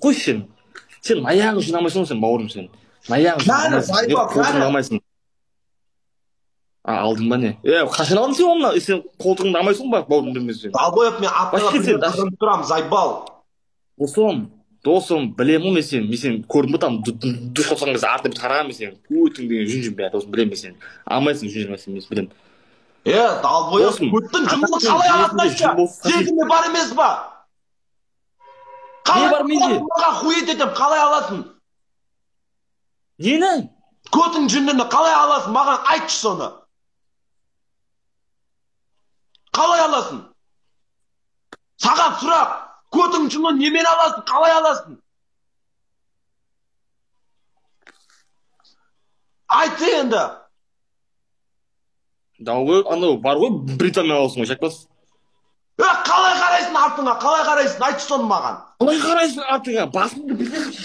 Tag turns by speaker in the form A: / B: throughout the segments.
A: қой сен аяғын жинамайсың ғой сен бауырым сен аяғын жинамайсың қолтығыңды алмайсың алдың ба не қашан алдың сен оны сен қолтығыңды алмайсың ба бауырым демесең
B: Долбоев, мен аттыға тұрам, зайбал.
A: Досым, білемін мен сен көрдім ба там душ алсаң кезде артына бүйтіп қарағанмын мен сен көтің деген жүн бәрі досым білемін мен сен алмайсың жүн жүрмайсың мен білемін
B: Долбоев, көттің жұмысты қалай алатын айтшы сезімі бар емес па
A: не бар менде
B: маған хует етем қалай аласың
A: нені
B: көтің жүнін қалай аласың маған айтшы соны қалай аласың саған сұрақ көтің жүнін немен аласың қалай аласың айтшы енді
A: анау бар ғой британиядан аласың ғой шақпас
B: қалай қарайсың артыңа қалай қарайсың айтшы соны маған
A: қалай қарайсың артыңа басыңды білемін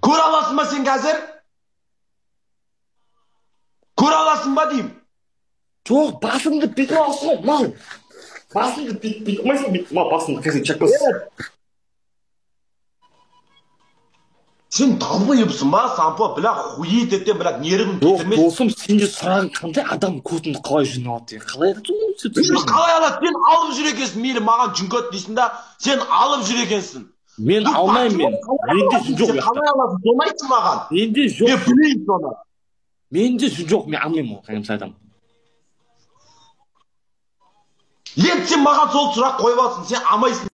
B: көре аласың ба сен қазір көре аласың ба деймін
A: жоқ басыңды бүйтіп аласың ғой мал басыңды бүйтіп алмайсың мал басыңды қазір шақпас
B: сен долбоебсың ба сампо бля хует етем бля нервім
A: кетірмес досым сенде сұрағың қандай адам көтіңді қалай жүн алады деген қалай
B: қалай алады сен алып жүр екенсің мейлі маған жүн көт дейсің да сен алып жүр екенсің
A: мен алмаймын менде жүн жоқ
B: қалай аласың соны айтшы маған
A: менде жоқ
B: мен білейін соны
A: менде жүн жоқ мен алмаймын ғой қайым айтамын
B: енді сен маған сол сұрақ қойып алсың сен алмайсың